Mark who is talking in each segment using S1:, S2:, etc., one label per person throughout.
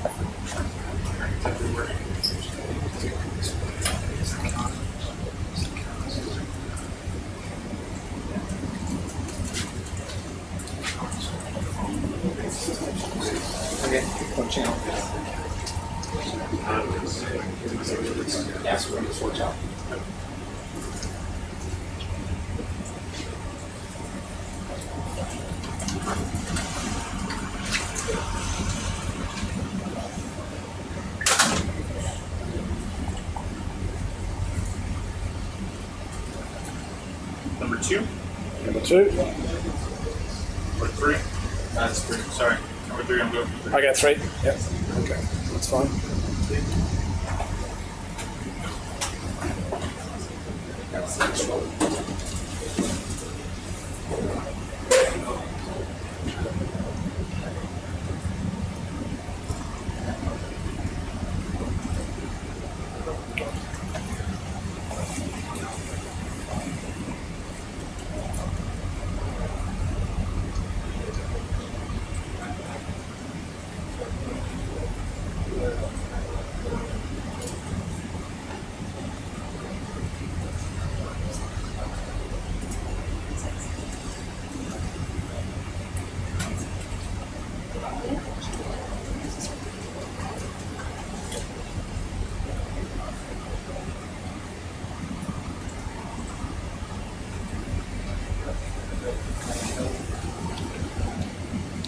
S1: Okay, one channel. Yes, we're going to switch out.
S2: Number 2.
S3: Number 2.
S2: Or 3. That's 3. Sorry. Number 3, I'm good.
S3: I got 3. Yep. Okay, that's fine.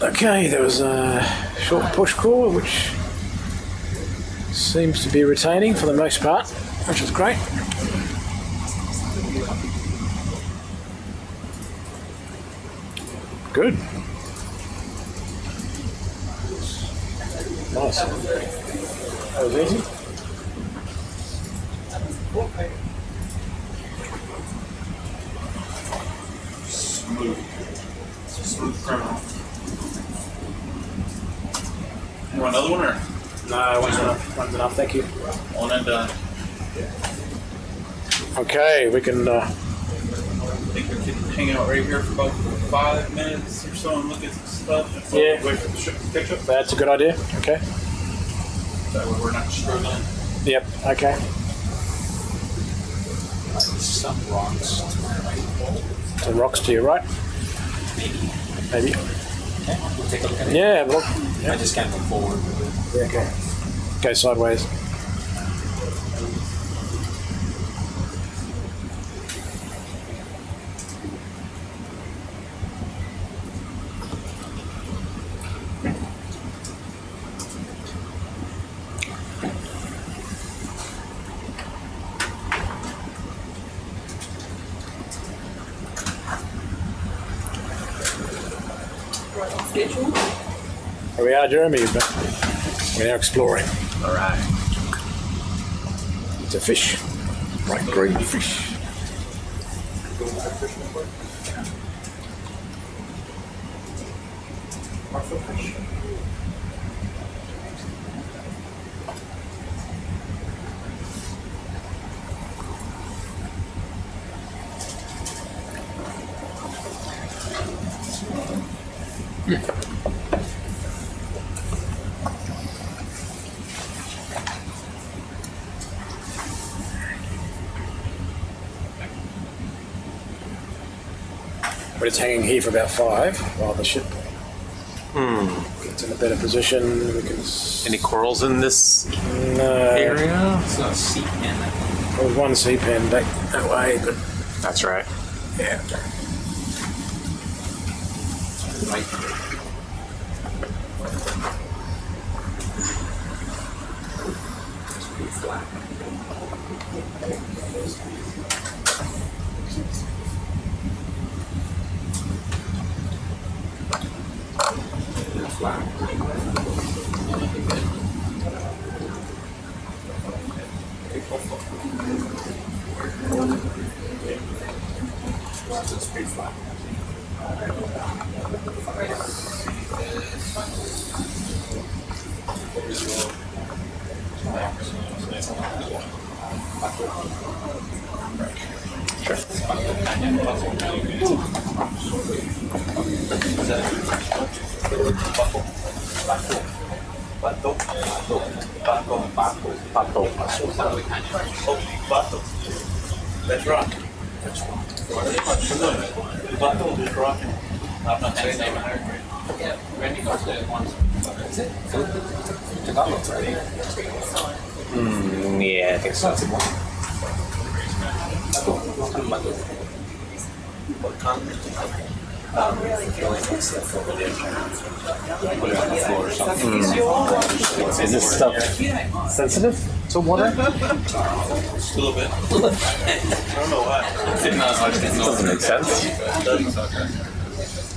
S3: Okay, there was a short push core which seems to be retaining for the most part, which is great. Good. Nice. That was easy.
S2: Smooth criminal. You want another one or?
S3: No, one's enough. One's enough, thank you.
S2: One and done.
S3: Okay, we can...
S2: I think we can hang out right here for about 5 minutes or so and look at some stuff.
S3: Yeah.
S2: Wait for the ship to catch up.
S3: That's a good idea. Okay.
S2: That way we're not struggling.
S3: Yep, okay.
S1: Some rocks.
S3: Some rocks to your right. Maybe.
S1: Okay, we'll take a look at it.
S3: Yeah, look.
S1: I just can't look forward.
S3: Yeah, okay. Go sideways. Here we are, Jeremy. We're now exploring.
S1: All right.
S3: It's a fish. Bright green fish. But it's hanging here for about 5 while the ship gets in a better position. We can
S4: Any corals in this
S3: no,
S4: area?
S1: It's a sea pen, I think.
S3: there was one sea pen back that way, but
S4: That's right.
S3: yeah.
S1: Right. It's pretty flat. Flat. It's pretty flat.
S2: That's right. Bato is right. I've not seen them.
S1: Yeah, Randy got the ones. Is it? Developed already.
S4: Yeah, I think so.
S1: What kind? Put it on the floor or something.
S4: Is this stuff sensitive to water?
S2: Still a bit. I don't know why.
S4: Doesn't make sense.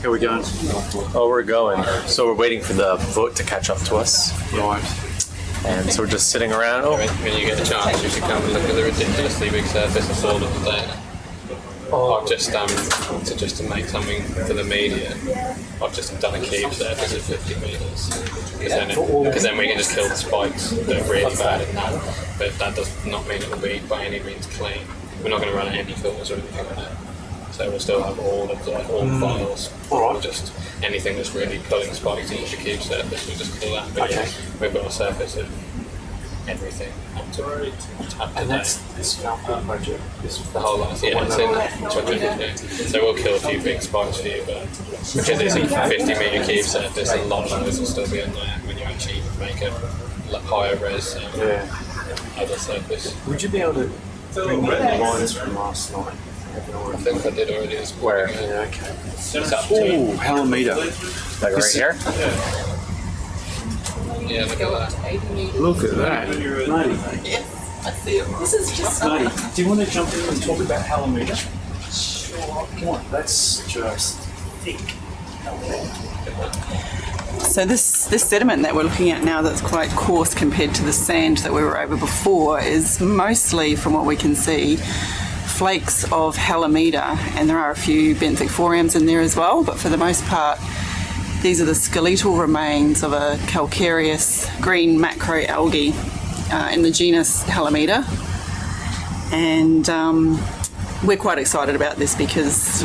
S3: Here we go.
S4: Oh, we're going. So we're waiting for the boat to catch up to us.
S3: Right.
S4: And so we're just sitting around. Oh,
S5: When you get a chance, you should come and look at the ridiculously big surface of all of the data. I've just to make something for the media. I've just done a cube surface of 50 meters because then we can just kill the spikes that are really bad in that. But that does not mean it will be by any means clean. We're not going to run any filters or anything like that. So we'll still have all the files.
S3: Alright.
S5: Just anything that's really pulling spikes into the cube surface, we'll just kill that. But yeah, we've got a surface of everything up to
S3: And
S5: date.
S3: that's this Falkor project.
S5: The whole lot, yeah, it's in that 250. So we'll kill a few big spikes for you, but because it's a 50 metre cube surface, a lot of those will still be in there when you actually make a higher res other surface.
S3: Would you be able to bring back the lines from last night?
S5: I think I did already this
S4: where?
S3: Yeah, okay.
S5: It's up to
S3: Oh, halimeda.
S4: Like right here?
S5: yeah, look at that.
S3: Look at that. Marty,
S6: This is just
S3: Marty, do you want to jump in and talk about halimeda? Sure. Come on, that's just thick.
S6: So this sediment that we're looking at now that's quite coarse compared to the sand that we were over before is mostly, from what we can see, flakes of halimeda, and there are a few benthic forams in there as well, but for the most part these are the skeletal remains of a calcareous green macroalgae in the genus Halimeda. And we're quite excited about this because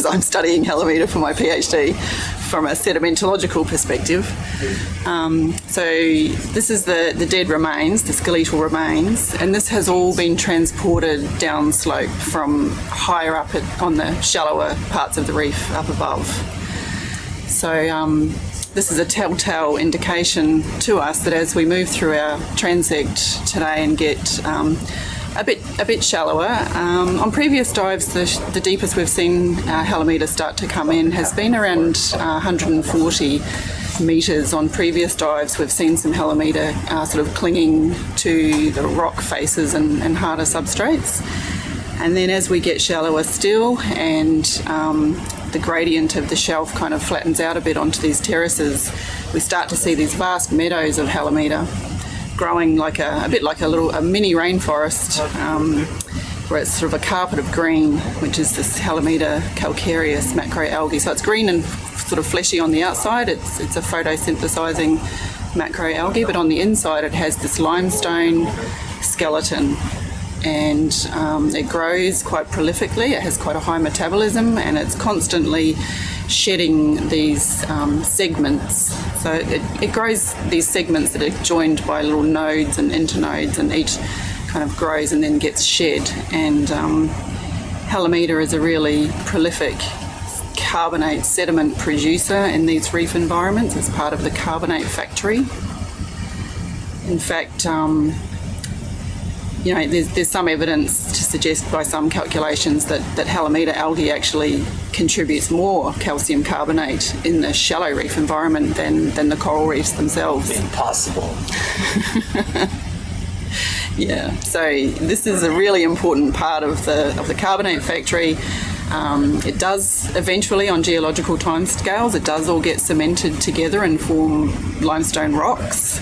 S6: I'm studying Halimeda for my PhD from a sedimentological perspective. So this is the dead remains, the skeletal remains, and this has all been transported downslope from higher up on the shallower parts of the reef up above. So this is a telltale indication to us that as we move through our transect today and get a bit shallower, on previous dives the deepest we've seen Halimeda start to come in has been around 140 metres. On previous dives we've seen some Halimeda sort of clinging to the rock faces and harder substrates. And then as we get shallower still and the gradient of the shelf kind of flattens out a bit onto these terraces, we start to see these vast meadows of Halimeda growing like a bit like a mini rainforest, where it's sort of a carpet of green, which is this Halimeda calcareous macroalgae. So it's green and sort of fleshy on the outside. It's a photosynthesizing macroalgae, but on the inside it has this limestone skeleton. And it grows quite prolifically. It has quite a high metabolism, and it's constantly shedding these segments. So it grows these segments that are joined by little nodes and internodes, and each kind of grows and then gets shed. And Halimeda is a really prolific carbonate sediment producer in these reef environments. It's part of the carbonate factory. In fact, there's some evidence to suggest by some calculations that Halimeda algae actually contributes more calcium carbonate in the shallow reef environment than the coral reefs themselves.
S4: Impossible.
S6: Yeah, so this is a really important part of the carbonate factory. It does eventually, on geological timescales, it does all get cemented together and form limestone rocks.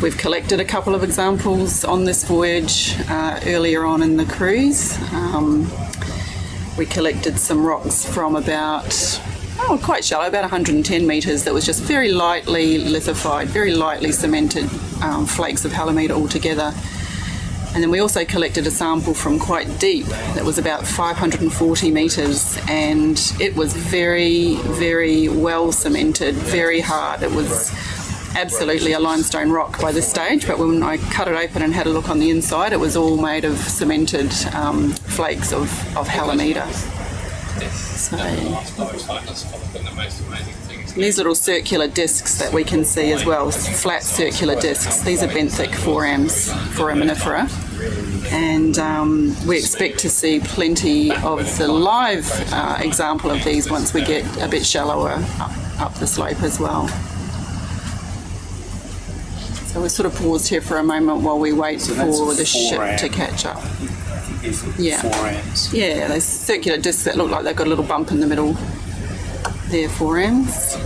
S6: We've collected a couple of examples on this voyage earlier on in the cruise. We collected some rocks from quite shallow, about 110 metres, that was just very lightly lithified, very lightly cemented flakes of Halimeda all together. And then we also collected a sample from quite deep that was about 540 metres, and it was very, very well cemented, very hard. It was absolutely a limestone rock by this stage, but when I cut it open and had a look on the inside, it was all made of cemented flakes of halimeda. So these little circular discs that we can see as well, flat circular discs, these are benthic foraminifera, and we expect to see plenty of the live example of these once we get a bit shallower up the slope as well. So we're sort of paused here for a moment while we wait for the ship to catch up. Yeah.
S3: 4 amps.
S6: Yeah, those circular discs that look like they've got a little bump in the middle. They're 4 amps.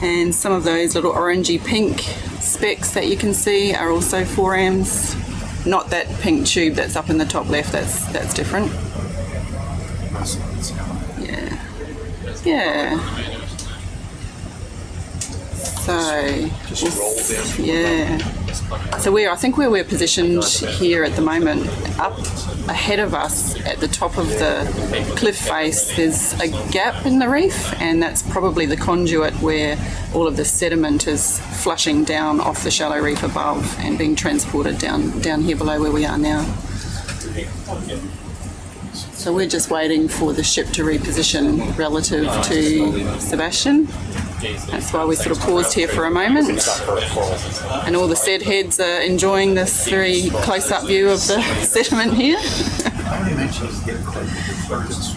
S6: And some of those little orangey pink specks that you can see are also 4 amps. Not that pink tube that's up in the top left, that's different. Yeah. Yeah. So, yeah. So I think where we're positioned here at the moment, up ahead of us at the top of the cliff face, there's a gap in the reef, and that's probably the conduit where all of the sediment is flushing down off the shallow reef above and being transported down here below where we are now. So we're just waiting for the ship to reposition relative to Sebastian. That's why we sort of paused here for a moment. And all the sed heads are enjoying this very close-up view of the sediment here.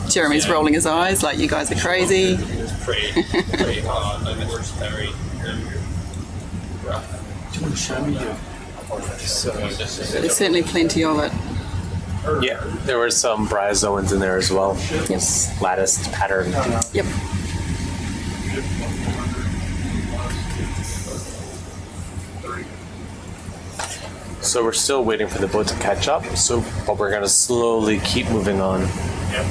S6: Jeremy's rolling his eyes like you guys are crazy.
S5: Pretty hard, and it's very
S6: There's certainly plenty of it.
S4: Yeah, there were some bryozoans in there as well. Yes. Latticed pattern.
S6: Yep.
S4: So we're still waiting for the boat to catch up, but we're going to slowly keep moving on.
S2: Yep.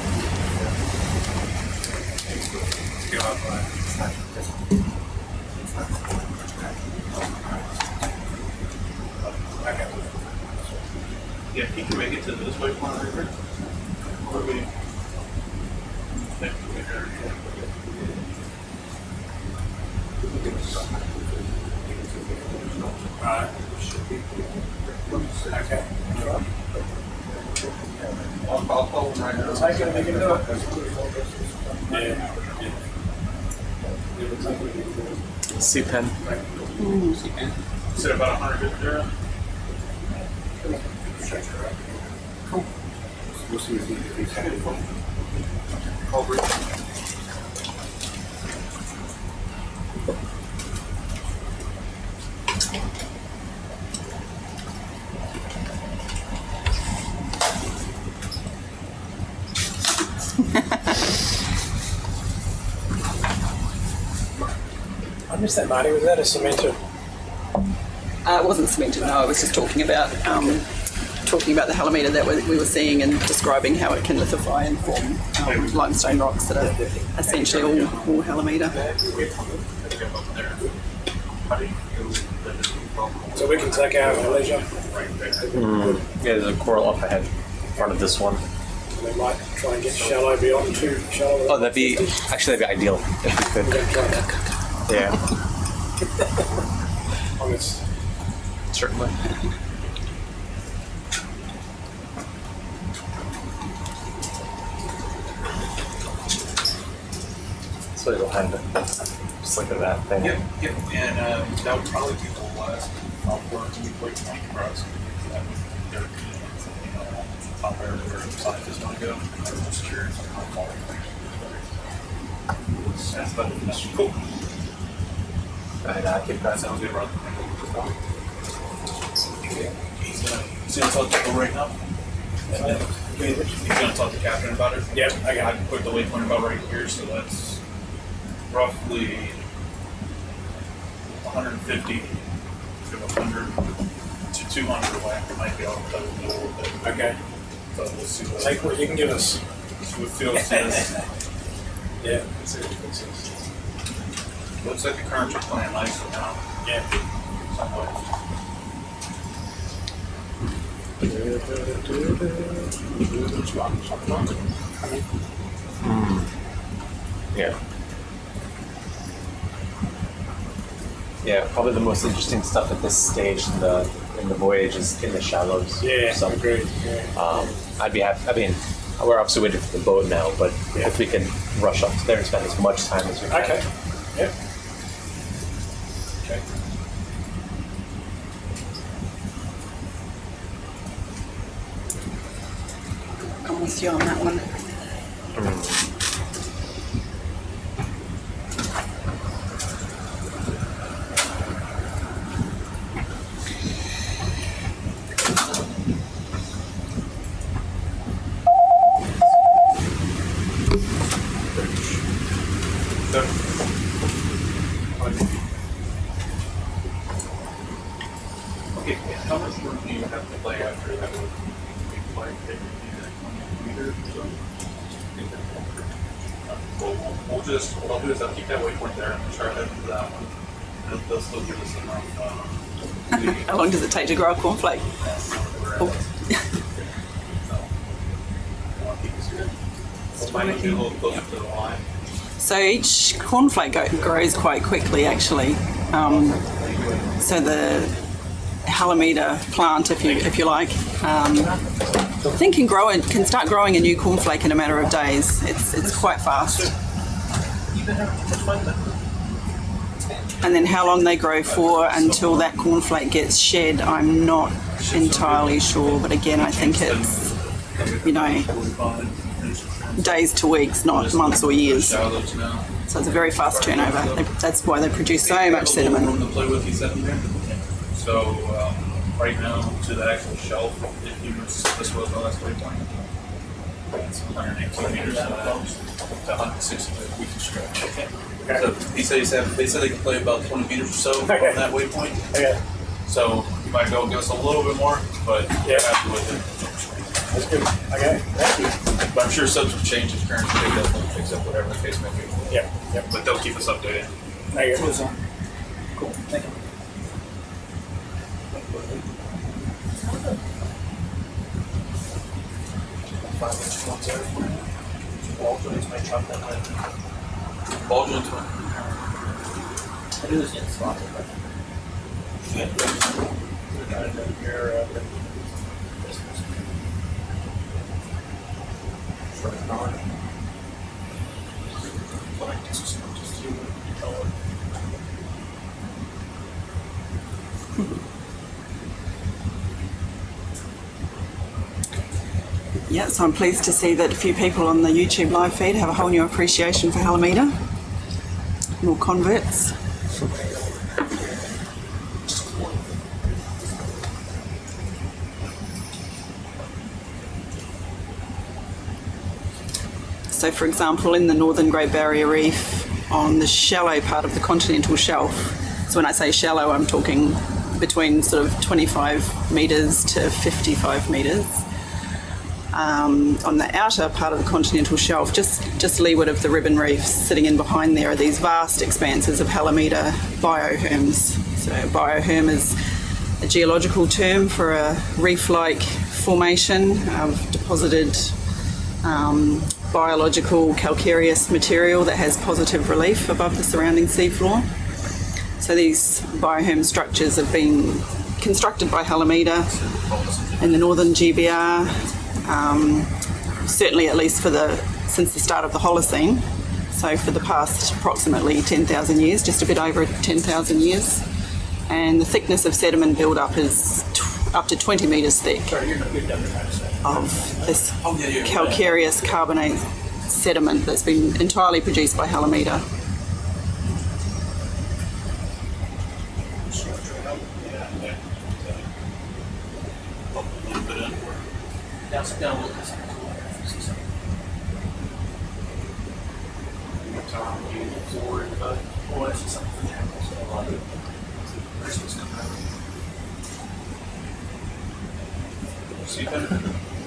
S2: Yeah, he can make it to this way for me.
S3: Okay.
S1: I'll pull them right now.
S3: Take it and you can do it. Yeah.
S4: Sea pen.
S2: Is it about 150 there?
S1: Cool. We'll see if he's had it.
S3: I missed that, Marty. Was that a cemented?
S6: It wasn't cemented, no. I was just talking about the halimeda that we were seeing and describing how it can lithify and form limestone rocks that are essentially all halimeda.
S3: So we can take our leisure.
S4: Yeah, there's a coral up ahead in front of this one.
S3: We might try and get shallow beyond too shallow.
S4: Oh, that'd be ideal if we could.
S3: We're going to try that.
S4: Yeah,
S3: Honest.
S4: certainly. So it'll hand it. Just look at that thing.
S2: Yep, and that would probably be the last Falkor to be quite funny for us. They're top area where the scientists want to go. I'm just curious on how far that's cool. That sounds good, brother. He's gonna talk to people right now. And then he's gonna talk to the captain about it. Yep, I can put the waypoint about right here, so that's roughly 150 to 100 to 200 away. It might be off the middle of it. Okay. So we'll see what
S3: Take what you can give us.
S2: what Phil says.
S3: Yeah. Let's see what it says.
S2: Looks like the currents are playing nice now. Yeah.
S4: Yeah. Yeah, probably the most interesting stuff at this stage in the voyage is in the shallows.
S3: Yeah,
S4: So,
S3: agreed. Yeah.
S4: I'd be happy. I mean, we're obviously waiting for the boat now, but if we can rush up to there and spend as much time as we can.
S3: Okay. Yep. Okay.
S6: I'm with you on that one.
S2: Okay, how much work do you have to play after that? Like, meters or so? We'll just, what I'll do is I'll keep that waypoint there and try heading to that one. And they'll still give us enough.
S6: How long does it take to grow a cornflake?
S2: Might be a little closer to the line.
S6: So each cornflake grows quite quickly, actually. So the halimeda plant, if you like, I think can start growing a new cornflake in a matter of days. It's quite fast. And then how long they grow for until that cornflake gets shed, I'm not entirely sure. But again, I think it's, days to weeks, not months or years. So it's a very fast turnover. That's why they produce so much sediment.
S2: Room to play with, he said. So right now to the actual shelf, if you this was the last waypoint. It's 118 meters to 160 meters we can stretch. Okay. So they said they can play about 20 meters or so on that waypoint.
S3: Okay.
S2: So you might go give us a little bit more, but you're happy with it.
S3: That's good. Okay. Thank you.
S2: But I'm sure subject changes currently, they definitely fix up whatever the case may be.
S3: Yep. Yep.
S2: But they'll keep us updated.
S3: Thank you. Cool. Thank you.
S2: Ball joints, man.
S6: Yeah, so I'm pleased to see that a few people on the YouTube live feed have a whole new appreciation for halimeda. More converts. So for example, in the Northern Great Barrier Reef, on the shallow part of the continental shelf, so when I say shallow, I'm talking between sort of 25 metres to 55 metres. On the outer part of the continental shelf, just leeward of the ribbon reefs, sitting in behind there are these vast expanses of halimeda bioherms. So bioherm is a geological term for a reef-like formation of deposited biological calcareous material that has positive relief above the surrounding seafloor. So these bioherm structures have been constructed by halimeda in the northern GBR. Certainly at least since the start of the Holocene, so for the past approximately 10,000 years, just a bit over 10,000 years. And the thickness of sediment build-up is up to 20 metres thick of this calcareous carbonate sediment that's been entirely produced by halimeda.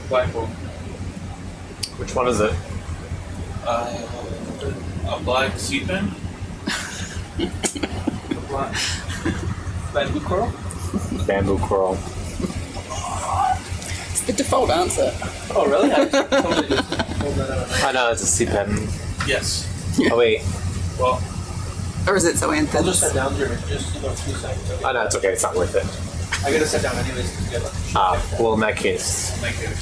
S2: Blackpool.
S4: Which one is it?
S2: A black sea pen. Bamboo coral.
S4: Bamboo coral.
S6: It's the default answer.
S2: Oh, really?
S4: Oh no, it's a sea pen.
S2: Yes.
S4: Oh wait.
S2: Well,
S6: Or is it
S1: I'll just
S6: zoanthid?
S1: sit down here, just a few seconds. Okay?
S4: Oh, no, it's okay. It's not worth it.
S1: I gotta sit down anyways because you have
S4: Well, in that case,
S2: Make it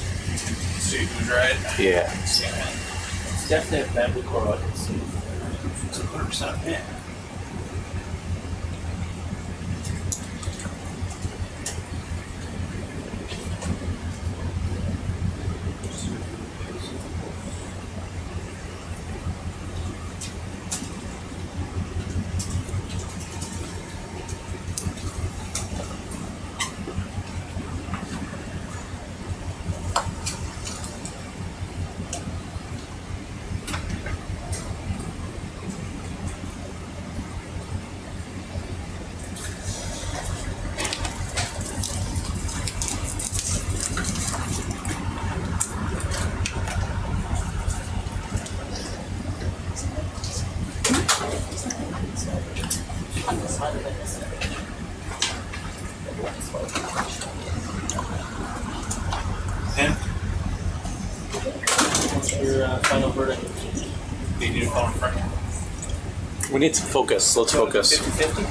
S2: seafood, right?
S4: yeah.
S2: Yeah.
S1: It's definitely a bamboo coral. It's 100% man.
S2: And
S1: What's your final verdict?
S2: they need to call in front.
S4: We need to focus. Let's focus.
S1: 50-50?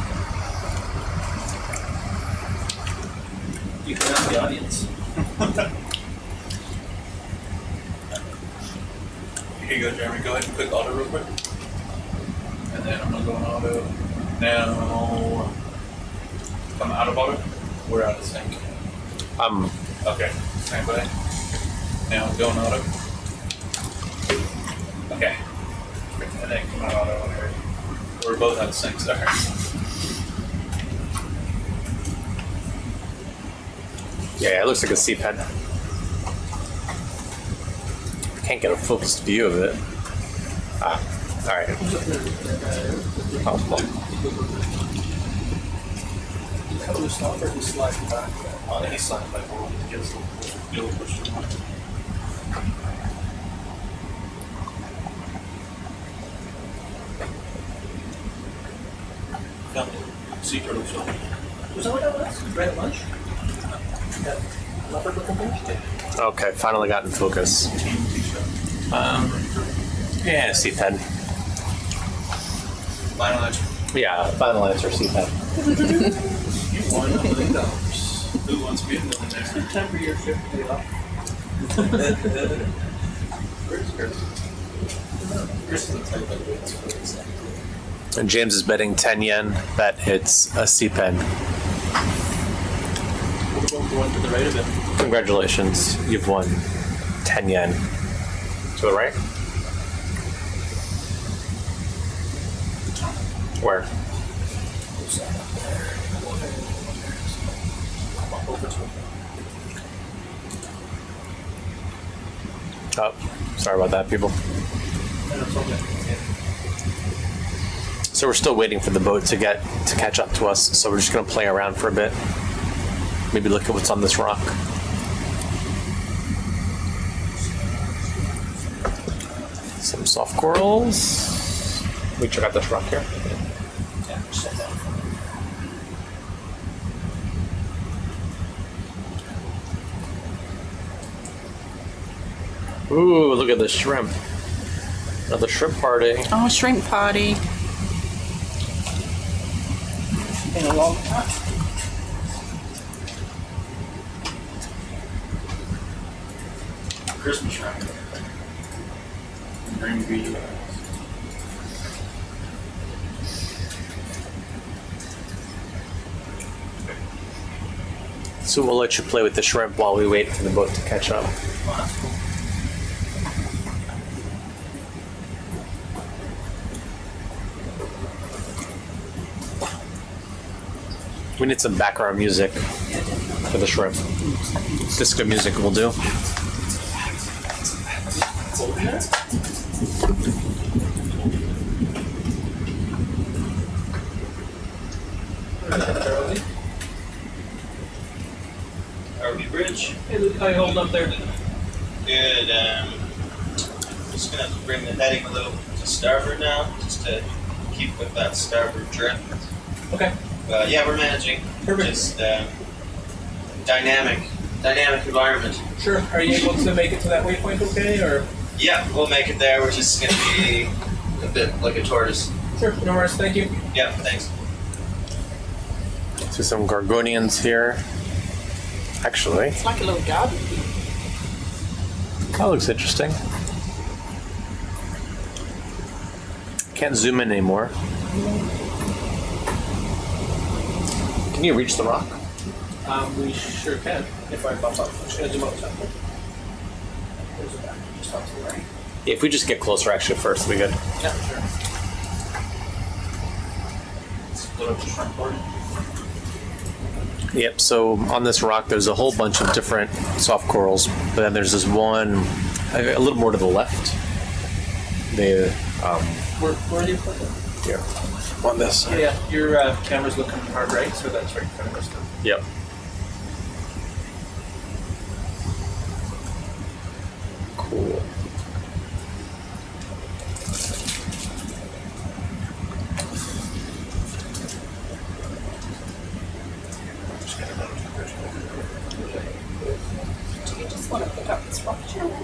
S1: You can ask the audience.
S2: Here you go, Jeremy. Go ahead and click auto real quick. And then I'm gonna go in auto. Now come out of auto. We're out of sync. Okay. Same way. Now go in auto. Okay. And then come out of auto. Okay. We're both out of sync. Sorry.
S4: Yeah, it looks like a seabed. Can't get a focused view of it. All right. Oh, well.
S1: How do we stop or just slide back? On any side, like we'll get a little push to one. Sea turtle show. Was that what that was? Right at lunch? That leopard looking thing?
S4: Okay, finally got in focus. Yeah, seabed.
S2: Final answer.
S4: Yeah, final answer, seabed.
S1: You won $1 million.
S2: Who wants to be a millionaire?
S1: Time for your trip to pay off. Where's Chris? Chris is the type that waits for this.
S4: And James is betting 10 yen that it's a seabed.
S1: We're going to one to the right of it.
S4: Congratulations, you've won 10 yen. To the right? Where? Oh, sorry about that, people. So we're still waiting for the boat to catch up to us. So we're just gonna play around for a bit. Maybe look at what's on this rock. Some soft corals. We check out this rock here. Ooh, look at the shrimp. Another shrimp party.
S6: Oh, shrimp party.
S1: In a long time. Christmas wrap.
S2: Green bean.
S4: So we'll let you play with the shrimp while we wait for the boat to catch up. We need some background music for the shrimp. Disco music will do.
S7: ROV Bridge.
S1: Hey, Luke, how you holding up there?
S7: Good. Just gonna bring the heading a little to starboard now, just to keep with that starboard drift.
S1: Okay.
S7: But yeah, we're managing.
S1: Perfect.
S7: Just dynamic environment.
S1: Sure. Are you able to make it to that waypoint okay, or?
S7: Yeah, we'll make it there. We're just gonna be a bit like a tortoise.
S1: Sure, no worries, thank you.
S7: Yeah, thanks.
S4: See some gorgonians here. Actually,
S6: It's like a little garden.
S4: that looks interesting. Can't zoom in anymore. Can you reach the rock?
S1: We sure can, if I bump up. I'm just gonna zoom out a second. There's a back, just off to the right.
S4: If we just get closer, actually, first, we good.
S1: Yeah, sure.
S2: Split up the shrimp board.
S4: Yep, so on this rock, there's a whole bunch of different soft corals, but then there's this one a little more to the left.
S1: Where do you put it?
S4: Here, on this.
S1: Yeah, your camera's looking hard right, so that's right in front of us.
S4: Yep. Cool.
S6: Do you just want to pick up this rock channel?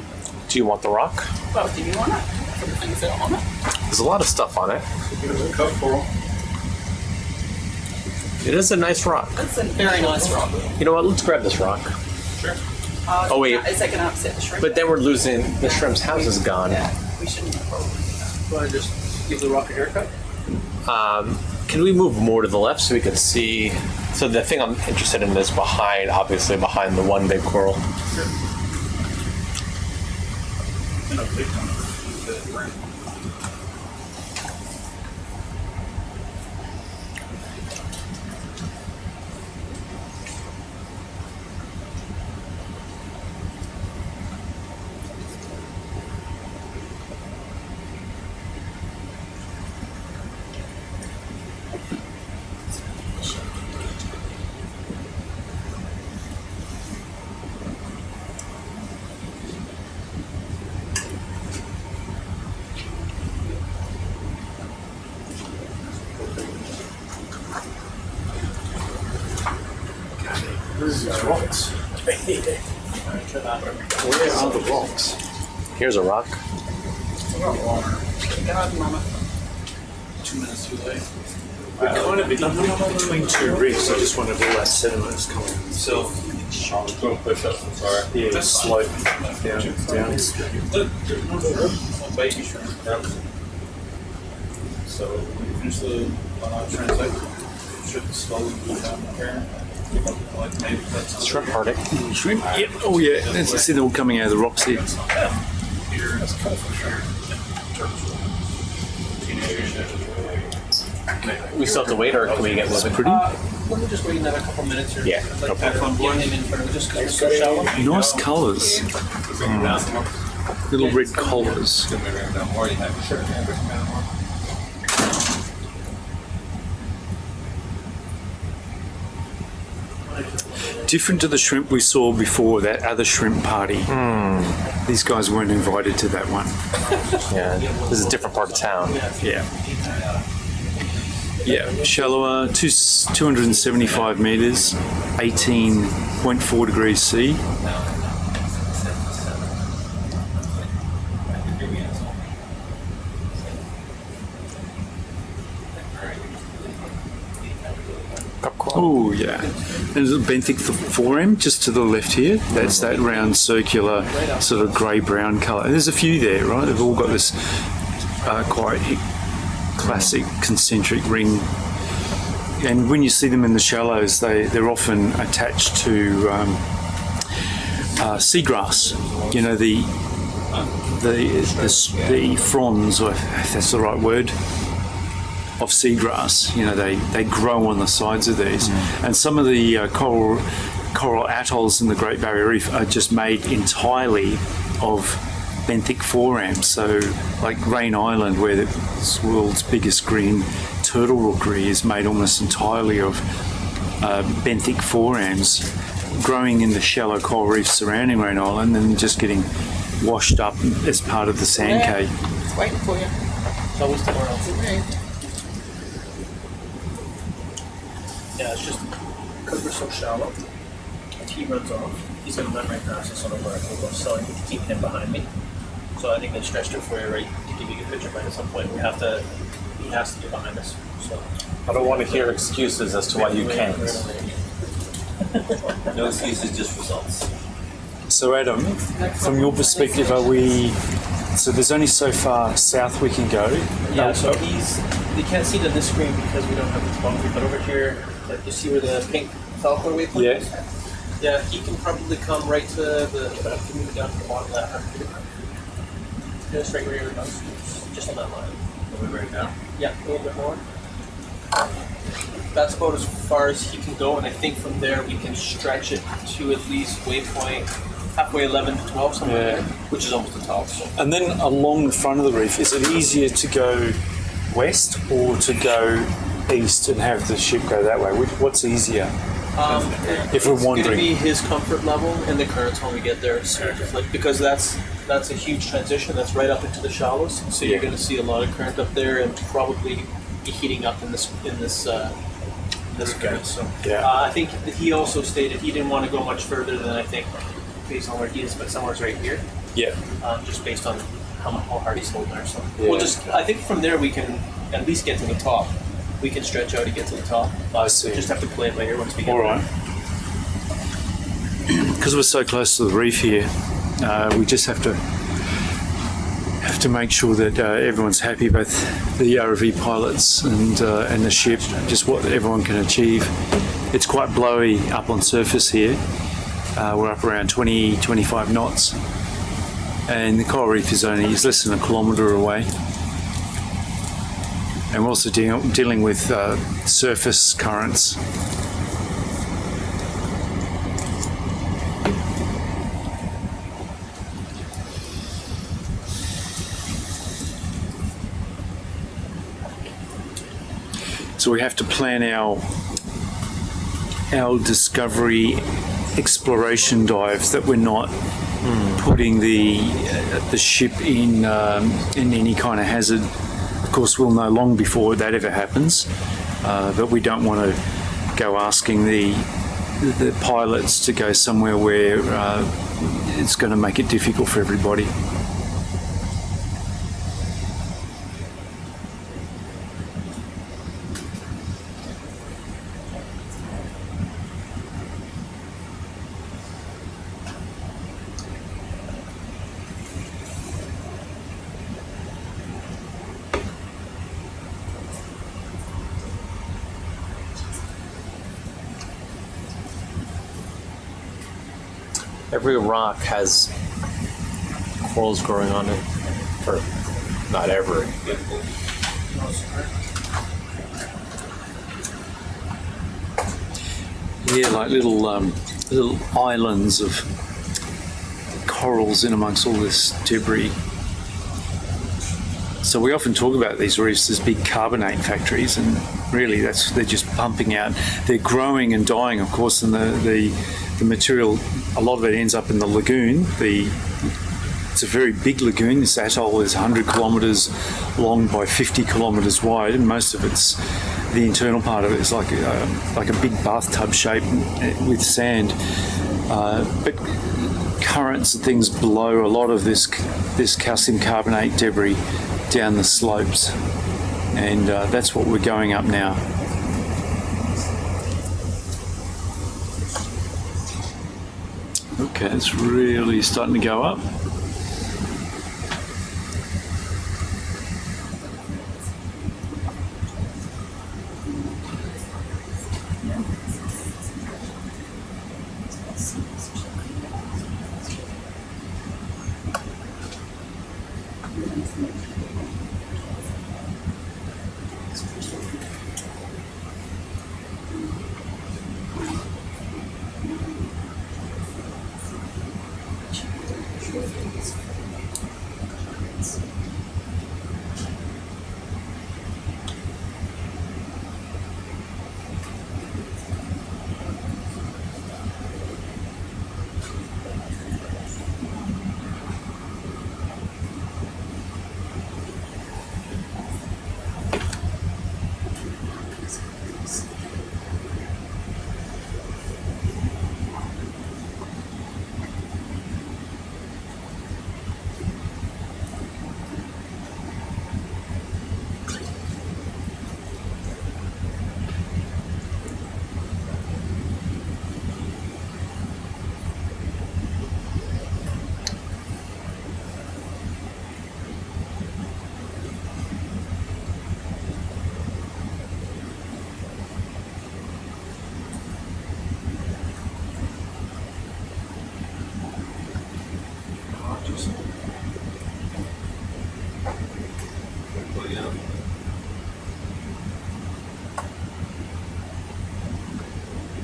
S4: Do you want the rock?
S6: Well, do you want it? For the things that are on it?
S4: There's a lot of stuff on it.
S2: Here's a cup coral.
S4: It is a nice rock.
S6: It's a very nice rock.
S4: You know what? Let's grab this rock.
S2: Sure.
S4: Oh, wait.
S6: Is that going to upset the shrimp?
S4: But then we're losing the shrimp's house is gone.
S6: Yeah, we shouldn't probably.
S1: Want to just give the rock a haircut?
S4: Can we move more to the left so we can see? So the thing I'm interested in is behind, obviously behind the one big coral.
S2: And a big one. The ring.
S3: These rocks. Where are the rocks?
S4: Here's a rock.
S6: Garden on it.
S2: 2 minutes too late.
S3: We're kind of between two reefs. I just wondered all that sediment is coming.
S2: So, go push up. I'm sorry.
S3: Yeah,
S2: That's
S3: slope down.
S2: Look, there's no baby shrimp. So, when you finish the transect, it should slowly move down here. Like maybe that's
S4: Shrimp Arctic.
S3: Shrimp? Yep. Oh, yeah. That's see them all coming out of the rocks here.
S2: here. That's colorful shrimp.
S4: We still have to wait, or can we get moving?
S3: Pretty.
S1: Let me just wait another couple minutes here.
S4: Yeah,
S1: Like,
S4: okay.
S1: get him in front of me just because we're so shallow.
S3: Nice colours. Little red collars. Different to the shrimp we saw before, that other shrimp party. These guys weren't invited to that one.
S4: Yeah, this is a different part of town.
S3: Yeah. Yeah, shallower, 275 metres, 18.4 degrees C. Oh, yeah. There's a benthic forame just to the left here. That's that round circular sort of grey-brown colour. And there's a few there, right? They've all got this quite classic concentric ring. And when you see them in the shallows, they're often attached to seagrass. You know, the fronds, or if that's the right word, of seagrass. You know, they grow on the sides of these. And some of the coral atolls in the Great Barrier Reef are just made entirely of benthic forams. So like Rain Island, where the world's biggest green turtle rookery is made almost entirely of benthic forams growing in the shallow coral reefs surrounding Rain Island and just getting washed up as part of the sand cave.
S6: It's waiting for you.
S1: It's always tomorrow. Yeah, it's just because we're so shallow. If he runs off, he's going to run right past us on a vertical, so I need to keep him behind me. So I think they stretched it for you right to give you a good picture, but at some point we have to he has to be behind us. So
S4: I don't want to hear excuses as to why you can't.
S7: No excuses, just results.
S3: So Adam, from your perspective, so there's only so far south we can go?
S1: yeah, so you can't see it on this screen because we don't have the topography, but over here, like you see where the pink Falkor waypoint
S3: Yeah.
S1: is? Yeah, he can probably come right to the, move it down to the bottom of that 100. Just right where it goes, just on that line.
S2: A little bit right now.
S1: Yeah, a little bit more. That's about as far as he can go, and I think from there we can stretch it to at least waypoint halfway 11 to 12, something like that, which is almost the top. So.
S3: And then along the front of the reef, is it easier to go west or to go east and have the ship go that way? What's easier? If we're
S1: It's
S3: wandering.
S1: going to be his comfort level and the currents when we get there, so, like, because that's a huge transition. That's right up into the shallows, so you're going to see a lot of current up there, and probably be heating up in this current. So
S3: Yeah.
S1: I think that he also stated he didn't want to go much further than I think based on where he is, but somewhere's right here,
S3: Yeah.
S1: just based on how hard he's holding there. So
S3: Yeah.
S1: I think from there we can at least get to the top. We can stretch out to get to the top.
S3: I see.
S1: Just have to play it by ear once we get
S3: All right. Because we're so close to the reef here, we just have to make sure that everyone's happy, both the ROV pilots and the ship, just what everyone can achieve. It's quite blowy up on surface here. We're up around 20-25 knots, and the coral reef is less than a kilometre away. And we're also dealing with surface currents. So we have to plan our discovery exploration dives that we're not putting the ship in any kind of hazard. Of course, we'll know long before that ever happens, but we don't want to go asking the pilots to go somewhere where it's going to make it difficult for everybody.
S4: Every rock has corals growing on it. Or not every.
S3: Yeah, like little islands of corals in amongst all this debris. So we often talk about these reefs as big carbonate factories, and really they're just pumping out. They're growing and dying, of course, and the material, a lot of it ends up in the lagoon. It's a very big lagoon. This atoll is 100 kilometres long by 50 kilometres wide, and most of it's the internal part of it is like a big bathtub shape with sand. But currents and things blow a lot of this calcium carbonate debris down the slopes, and that's what we're going up now. Okay, it's really starting to go up.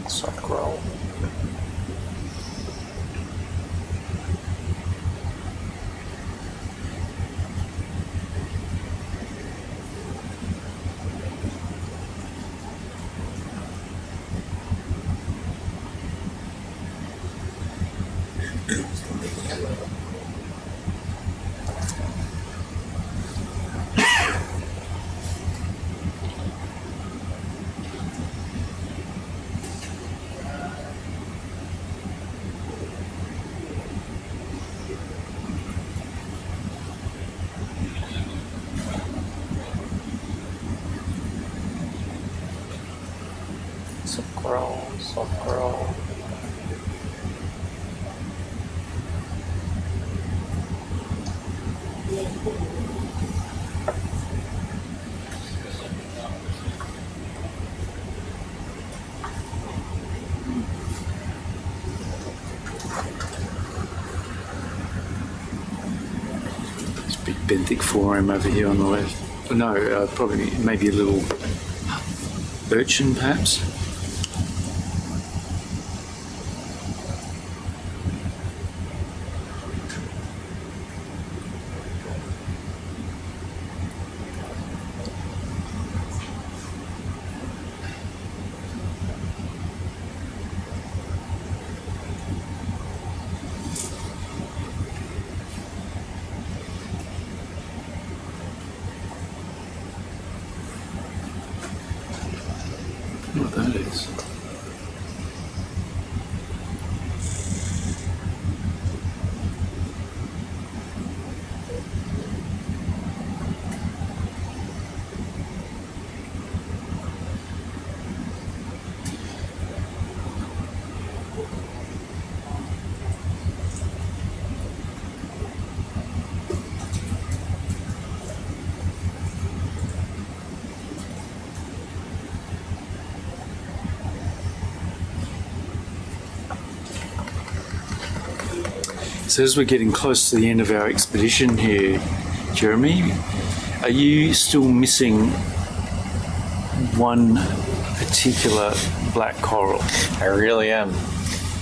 S4: Soft coral. Soft coral.
S3: There's a big benthic forum over here on the left. No, probably maybe a little urchin, perhaps. What that is. So as we're getting close to the end of our expedition here, Jeremy, are you still missing one particular black coral?
S4: I really am.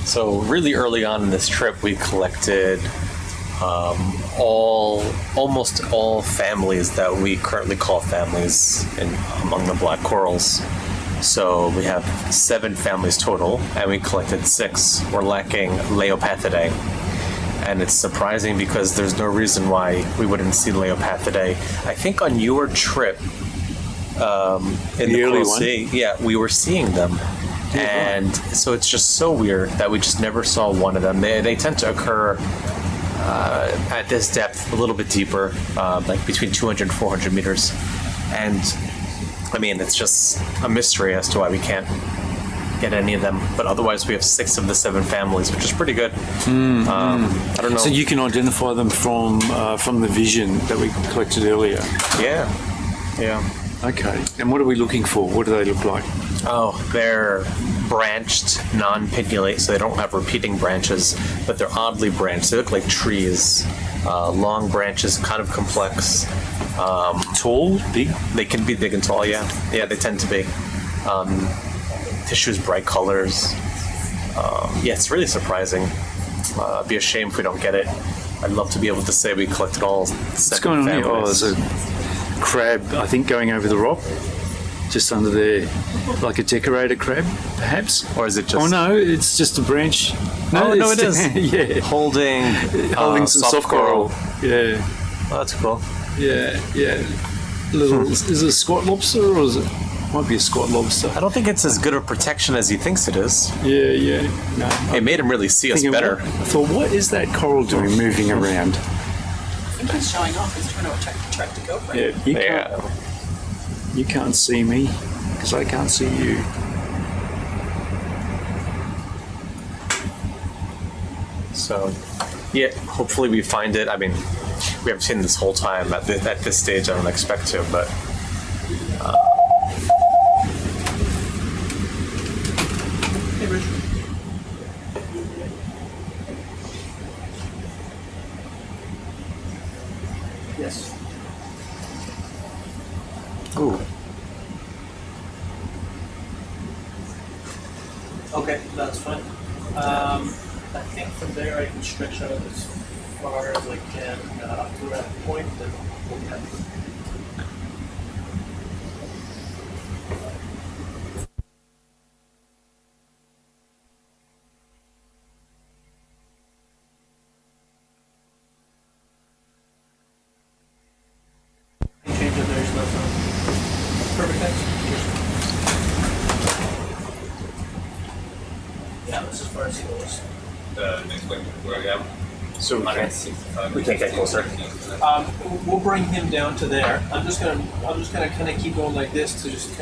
S4: So really early on in this trip, we collected almost all families that we currently call families among the black corals. So we have 7 families total, and we collected 6. We're lacking Leopathidae. And it's surprising because there's no reason why we wouldn't see Leopathidae. I think on your trip in the
S3: early
S4: Coral
S3: one?
S4: Sea, yeah, we were seeing them. And so it's just so weird that we just never saw one of them. They tend to occur at this depth, a little bit deeper, like between 200 and 400 meters. And I mean, it's just a mystery as to why we can't get any of them. But otherwise, we have 6 of the 7 families, which is pretty good. I don't know.
S3: So you can identify them from the vision that we collected earlier?
S4: Yeah.
S3: Okay. And what are we looking for? What do they look like?
S4: Oh, they're branched, non-pinnulate, so they don't have repeating branches, but they're oddly branched. They look like trees. Long branches, kind of complex.
S3: Tall? Big?
S4: They can be big and tall, yeah. Yeah, they tend to be. Tissues, bright colors. Yeah, it's really surprising. It'd be a shame if we don't get it. I'd love to be able to say we collected all 7
S3: What's going on here? Oh,
S4: families.
S3: there's a crab, I think, going over the rock. Just under there. Like a decorator crab, perhaps?
S4: Or is it just...
S3: Oh, no, it's just a branch.
S4: No, it is.
S3: Yeah.
S4: Holding
S3: Holding some soft coral. Yeah.
S4: Oh, that's cool.
S3: Yeah. Little, is it a squat lobster or is it? Might be a squat lobster.
S4: I don't think it's as good of protection as he thinks it is.
S3: Yeah. No.
S4: It made him really see us
S3: Thinking,
S4: better.
S3: I thought, what is that coral doing moving around?
S6: I think he's showing off. He's trying to attract a girlfriend.
S3: Yeah, you can't see me because I can't see you.
S4: So, yeah, hopefully we find it. I mean, we haven't seen this whole time. At this stage, I don't expect to, but...
S1: Yes.
S4: Ooh.
S1: Okay, that's fine. I think from there I can stretch out as far as I can up to that point. Then we'll get. Change it there, so that's perfect. Thanks. Yeah, that's as far as it goes.
S2: Next one, where I am.
S4: So we can't get closer.
S1: We'll bring him down to there. I'm just gonna kind of keep going like this to just